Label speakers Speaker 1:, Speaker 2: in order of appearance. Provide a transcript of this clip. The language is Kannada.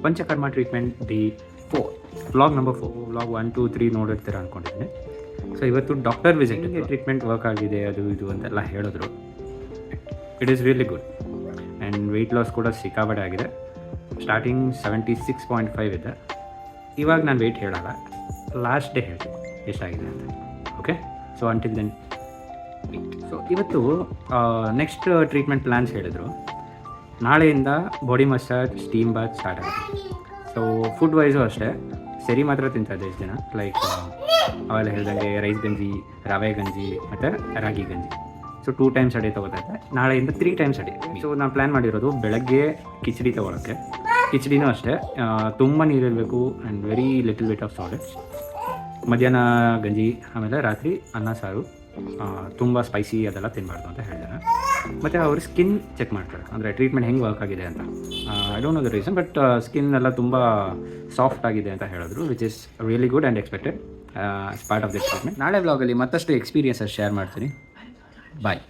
Speaker 1: Panchakarma treatment day 4 vlog number 4 vlog 1 2 3 ನೋಡಿರ್ತೀರ ಅಂದ್ಕೊಂಡಿದ್ದೀನಿ. ಸೊ ಇವತ್ತು ಡಾಕ್ಟರ್ ವಿಸಿಟ್ ಟ್ರೀಟ್ಮೆಂಟ್ ವರ್ಕ್ ಆಗಿದೆ ಅದು ಇದು ಅಂತೆಲ್ಲ ಹೇಳಿದ್ರು. It is really good and weight loss ಕೂಡ ಸಿಕ್ಕಾಬಡೆ ಆಗಿದೆ. ಸ್ಟಾರ್ಟಿಂಗ್ 76.5 ಇದೆ. ಇವಾಗ ನಾನು ವೆಯ್ಟ್ ಹೇಳಲ್ಲ, ಲಾಸ್ಟ್ ಡೇ ಹೇಳ್ತೀನಿ ಎಷ್ಟಾಗಿದೆ ಅಂತ. Okay, so until then so ಇವತ್ತು ನೆಕ್ಸ್ಟ್ ಟ್ರೀಟ್ಮೆಂಟ್ ಪ್ಲ್ಯಾನ್ಸ್ ಹೇಳಿದರು. ನಾಳೆಯಿಂದ body massage, steam bath start ಆಗುತ್ತೆ. ಸೊ ಫುಡ್ ವೈಸು ಅಷ್ಟೇ, ಸರಿ ಮಾತ್ರ ತಿಂತಾಯಿದ್ದೆ ಇಷ್ಟು ದಿನ. ಲೈಕ್ ಅವೆಲ್ಲ ಹೇಳ್ದಂಗೆ ರೈಸ್ ಗಂಜಿ, ರವೆ ಗಂಜಿ ಮತ್ತು ರಾಗಿ ಗಂಜಿ. ಸೊ 2 ಟೈಮ್ಸ್ ಅ ಡೇ ತೊಗೋತಾಯಿದ್ದೆ. ನಾಳೆಯಿಂದ 3 ಟೈಮ್ಸ್ ಅ ಡೇ. ಸೊ ನಾನು ಪ್ಲ್ಯಾನ್ ಮಾಡಿರೋದು ಬೆಳಗ್ಗೆ ಕಿಚಡಿ ತೊಗೊಳಕ್ಕೆ. ಕಿಚಡಿನೂ ಅಷ್ಟೇ ತುಂಬ ನೀರಿರಬೇಕು and very little bit of solids. ಮಧ್ಯಾಹ್ನ ಗಂಜಿ, ಆಮೇಲೆ ರಾತ್ರಿ ಅನ್ನ ಸಾರು. ತುಂಬ ಸ್ಪೈಸಿ ಅದೆಲ್ಲ ತಿನ್ನಬಾರ್ದು ಅಂತ ಹೇಳಿದ್ದಾರೆ. ಮತ್ತು ಅವ್ರ ಸ್ಕಿನ್ ಚೆಕ್ ಮಾಡ್ತಾರೆ, ಅಂದರೆ ಟ್ರೀಟ್ಮೆಂಟ್ ಹೆಂಗೆ ವರ್ಕ್ ಆಗಿದೆ ಅಂತ. I don't know the reason, but skin ಎಲ್ಲ ತುಂಬ ಸಾಫ್ಟ್ ಆಗಿದೆ ಅಂತ ಹೇಳಿದ್ರು, which is really good and expected as part of this treatment. ನಾಳೆ ವ್ಲಾಗಲ್ಲಿ ಮತ್ತಷ್ಟು ಎಕ್ಸ್ಪೀರಿಯನ್ಸಸ್ ಶೇರ್ ಮಾಡ್ತೀನಿ. ಬಾಯ್.